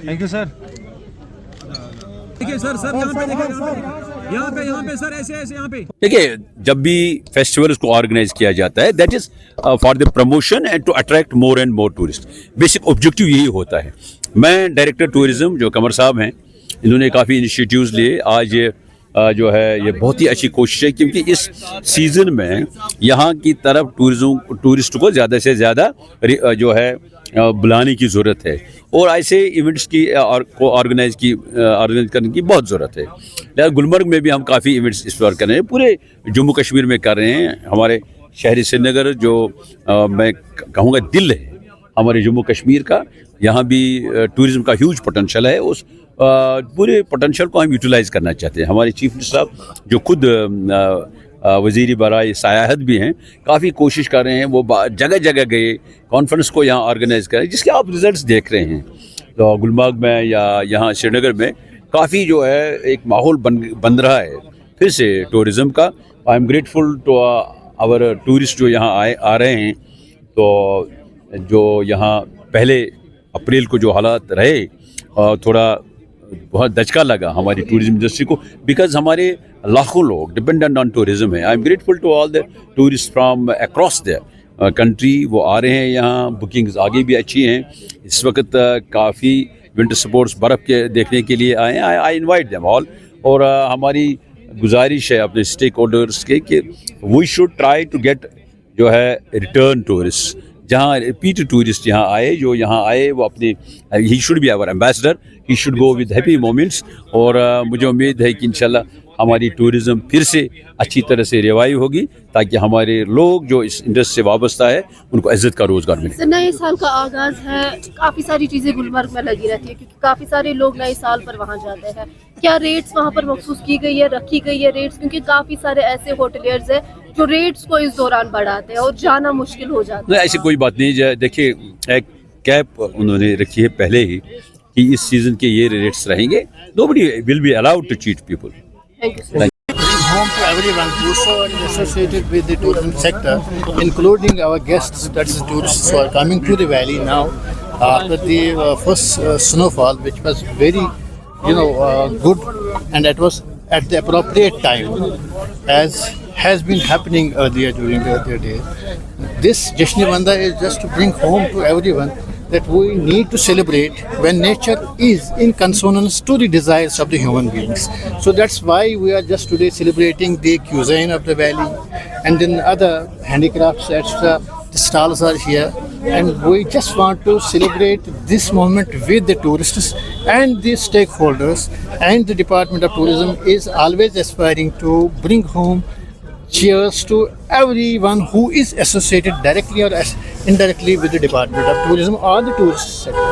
Thank you sir. देखिए sir यहाँ पे देखिए यहाँ पे सर ऐसे यहाँ पे देखिए, जब भी फेस्टिवल को ऑर्गेनाइज किया जाता है that is for the promotion and to attract more and more tourist. Basic objective यही होता है। मैं डायरेक्टर टूरिज्म जो कमर साहब हैं, इन्होंने काफ़ी इनिशिएटिव्स लिए। आज ये जो है ये बहुत ही अच्छी कोशिश है, क्योंकि इस सीज़न में यहाँ की तरफ टूरिस्ट को ज़्यादा से ज़्यादा जो है बुलाने की ज़रूरत है, और ऐसे इवेंट्स की को ऑर्गेनाइज करने की बहुत ज़रूरत है। गुलमर्ग में भी हम काफ़ी इवेंट्स इस बार कर रहे हैं, पूरे जम्मू कश्मीर में कर रहे हैं। हमारे शहरी श्रीनगर जो मैं कहूँगा दिल है हमारे जम्मू कश्मीर का, यहाँ भी टूरिज़्म का ह्यूज पोटेंशियल है। उस पूरे पोटेंशियल को हम यूटिलाइज करना चाहते हैं। हमारे चीफ मिनिस्टर साहब जो खुद वज़ीर बराए सयाहत भी हैं, काफ़ी कोशिश कर रहे हैं। वो जगह जगह गए, कॉन्फ्रेंस को यहाँ ऑर्गेनाइज करें, जिसके आप रिजल्ट्स देख रहे हैं। तो गुलमर्ग में या यहाँ श्रीनगर में काफ़ी जो है एक माहौल बन रहा है फिर से टूरिज़्म का। I am grateful to our tourist जो यहाँ आ रहे हैं। तो जो यहाँ पहले अप्रैल को जो हालात रहे, थोड़ा बहुत दचका लगा हमारी टूरिज्म इंडस्ट्री को, बिकॉज हमारे लाखों लोग डिपेंडेंट ऑन टूरिज्म है। I am grateful to all the tourist from across the country. वो आ रहे हैं यहाँ, बुकिंग्स आगे भी अच्छी हैं। इस वक्त काफ़ी विंटर स्पोर्ट्स बर्फ़ के देखने के लिए आए हैं। I invite them all. और हमारी गुजारिश है अपने स्टेक होल्डर्स के कि we should try to get जो है रिटर्न टूरिस्ट, जहाँ रिपीट टूरिस्ट यहाँ आए, जो यहाँ आए वो अपने ही should be our ambassador, he should go with happy moments. और मुझे उम्मीद है कि इंशाल्लाह हमारी टूरिज़्म फिर से अच्छी तरह से रिवाइव होगी, ताकि हमारे लोग जो इस इंडस्ट्री से वाबस्ता है उनको इज्जत का रोज़गार मिले। नए साल का आगाज़ है, काफ़ी सारी चीज़ें गुलमर्ग में लगी रहती है, क्योंकि काफ़ी सारे लोग नए साल पर वहाँ जाते हैं। क्या रेट्स वहाँ पर मखसूस की गई है, रखी गई है रेट्स? क्योंकि काफ़ी सारे ऐसे होटलियर्स हैं जो रेट्स को इस दौरान बढ़ाते हैं और जाना मुश्किल हो जाता है। ऐसी कोई बात नहीं। देखिए, एक कैप उन्होंने रखी है पहले ही कि इस सीज़न के ये रेट्स रहेंगे। Nobody will be allowed to cheat people. Thank you, sir. Home to everyone who's associated with the tourism sector, including our guests, that's the tourists who are coming to the valley now after the first snowfall, which was very, good, and it was at the appropriate time, as has been happening earlier during the earlier days. This Jashn-e-Vanda is just to bring home to everyone that we need to celebrate when nature is in consonance to the desires of the human beings. So that's why we are just today celebrating the cuisine of the valley, and then other handicrafts, etc. The stalls are here, and we just want to celebrate this moment with the tourists and the stakeholders. And the Department of Tourism is always aspiring to bring home cheers to everyone who is associated directly or indirectly with the Department of Tourism or the tourist sector.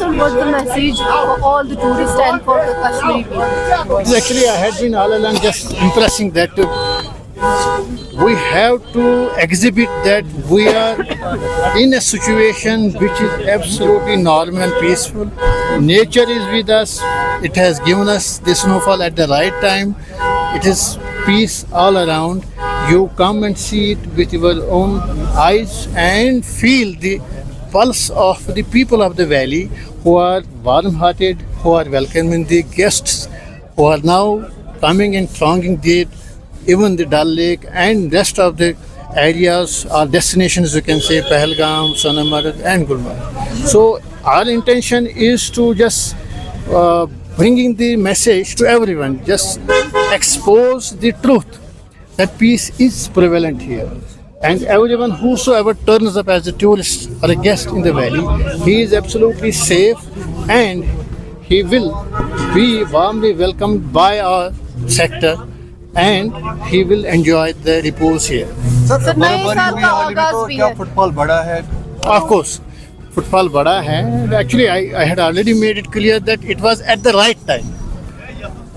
So what's the message for all the tourists and for the Kashmiri people? Actually, I had been all along just impressing that we have to exhibit that we are in a situation which is absolutely normal and peaceful. Nature is with us. It has given us the snowfall at the right time. It is peace all around. You come and see it with your own eyes and feel the pulse of the people of the valley, who are warm-hearted, who are welcoming the guests, who are now coming and thronging even the Dal Lake and rest of the areas or destinations, you can say Pahalgam, Sonamarg and Gulmarg. So our intention is to just bringing the message to everyone, just expose the truth that peace is prevalent here, and everyone whosoever turns up as a tourist or a guest in the valley, he is absolutely safe, and he will be warmly welcomed by our sector, and he will enjoy the repose here. Sir नए साल का आगाज़ भी है। Footfall बड़ा है? Of course, footfall बड़ा है. Actually, I had already made it clear that it was at the right time.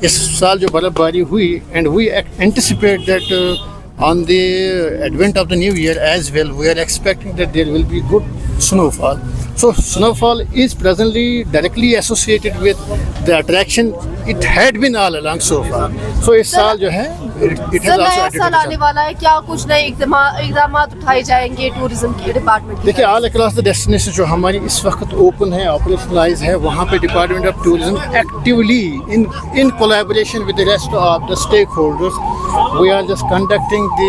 इस साल जो बर्फबारी हुई, and we anticipate that on the advent of the new year as well, we are expecting that there will be good snowfall. So snowfall is presently directly associated with the attraction. It had been all along so far. So इस साल जो है it has sir also नया added to साल the आने वाला है, क्या कुछ नए इक़दाम उठाए जाएंगे टूरिज्म के डिपार्टमेंट की? देखिए, ऑल अक्रॉस द डेस्टिनेशन जो हमारी इस वक्त ओपन है, ऑपरेशनलाइज है, वहाँ पे department of tourism actively in collaboration with the rest of the stakeholders we are just conducting the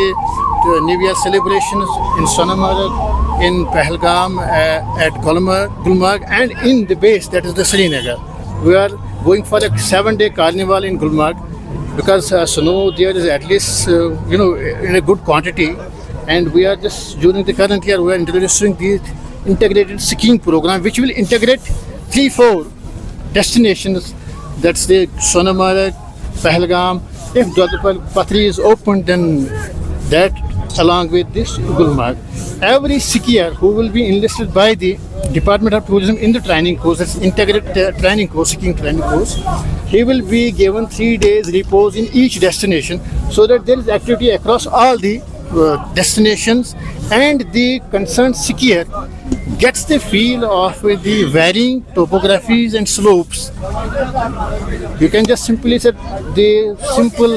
new year celebrations in Sonamarg, in Pahalgam, at Gulmarg, and in the base, that is the Srinagar. We are going for a 7-day carnival in Gulmarg because snow there is at least in a good quantity, and we are just during the current year we are introducing the integrated skiing program which will integrate 3-4 destinations. That's the Sonamarg, Pahalgam. If Dwadapal Patri is open, then that along with this Gulmarg. Every skier who will be enlisted by the Department of Tourism in the training course, that's integrated training course, skiing training course, he will be given 3 days repose in each destination so that there is activity across all the destinations, and the concerned skier gets the feel of the varying topographies and slopes. You can just simply say the simple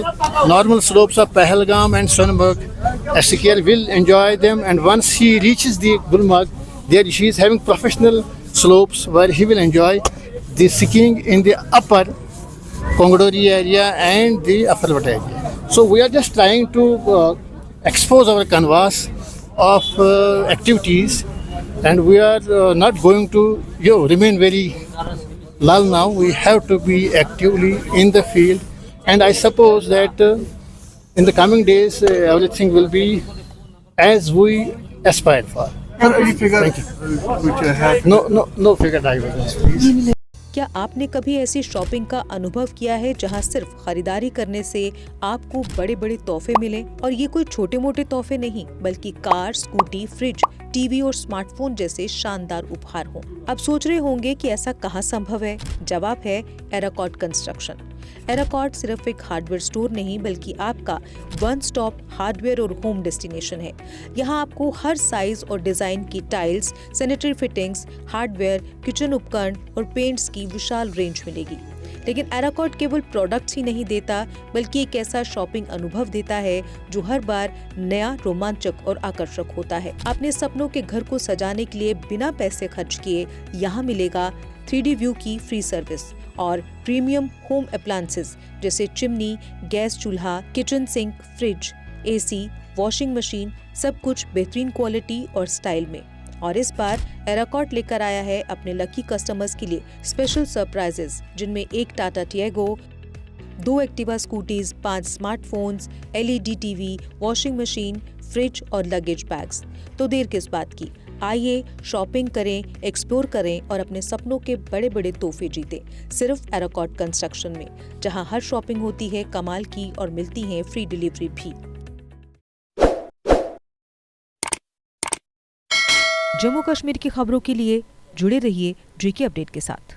normal slopes of Pahalgam and Sonmarg. A skier will enjoy them, and once he reaches the Gulmarg, there she is having professional slopes where he will enjoy the skiing in the upper Kongdori area and the upper Vata area. So we are just trying to expose our canvas of activities, and we are not going to remain very lull now. We have to be actively in the field, and I suppose that in the coming days everything will be as we aspired for. Sir, any figure Thank you. which I have? No figure divergence, please. क्या आपने कभी ऐसी shopping का अनुभव किया है जहां सिर्फ खरीदारी करने से आपको बड़े बड़े तोहफे मिले? और ये कोई छोटे मोटे तोहफे नहीं, बल्कि कार, स्कूटी, फ्रिज, टीवी और स्मार्टफोन जैसे शानदार उपहार हों। अब सोच रहे होंगे कि ऐसा कहां संभव है? जवाब है एराकॉट कंस्ट्रक्शन। एराकॉट सिर्फ एक हार्डवेयर स्टोर नहीं, बल्कि आपका वन स्टॉप हार्डवेयर और होम डेस्टिनेशन है। यहाँ आपको हर साइज और डिजाइन की tiles, sanitary fittings, hardware, kitchen उपकरण और पेंट्स की विशाल रेंज मिलेगी। लेकिन एराकॉट केवल प्रोडक्ट्स ही नहीं देता, बल्कि एक ऐसा शॉपिंग अनुभव देता है जो हर बार नया, रोमांचक और आकर्षक होता है। अपने सपनों के घर को सजाने के लिए बिना पैसे खर्च किए यहाँ मिलेगा 3D व्यू की फ्री सर्विस और प्रीमियम होम अप्लायंसेस जैसे चिमनी, गैस चूल्हा, kitchen sink, fridge, AC, washing machine, सब कुछ बेहतरीन क्वालिटी और स्टाइल में। और इस बार एराकॉट लेकर आया है अपने लकी कस्टमर्स के लिए स्पेशल सरप्राइजेस, जिनमें एक Tata Tiago, 2 Activa scooties, 5 smartphones, LED TV, washing machine, fridge और लगेज बैग्स। तो देर किस बात की, आइए शॉपिंग करें, एक्सप्लोर करें और अपने सपनों के बड़े बड़े तोहफे जीतें, सिर्फ एराकॉट कंस्ट्रक्शन में, जहां हर शॉपिंग होती है कमाल की और मिलती है फ्री डिलीवरी भी। जम्मू कश्मीर की खबरों के लिए जुड़े रहिए JK अपडेट के साथ।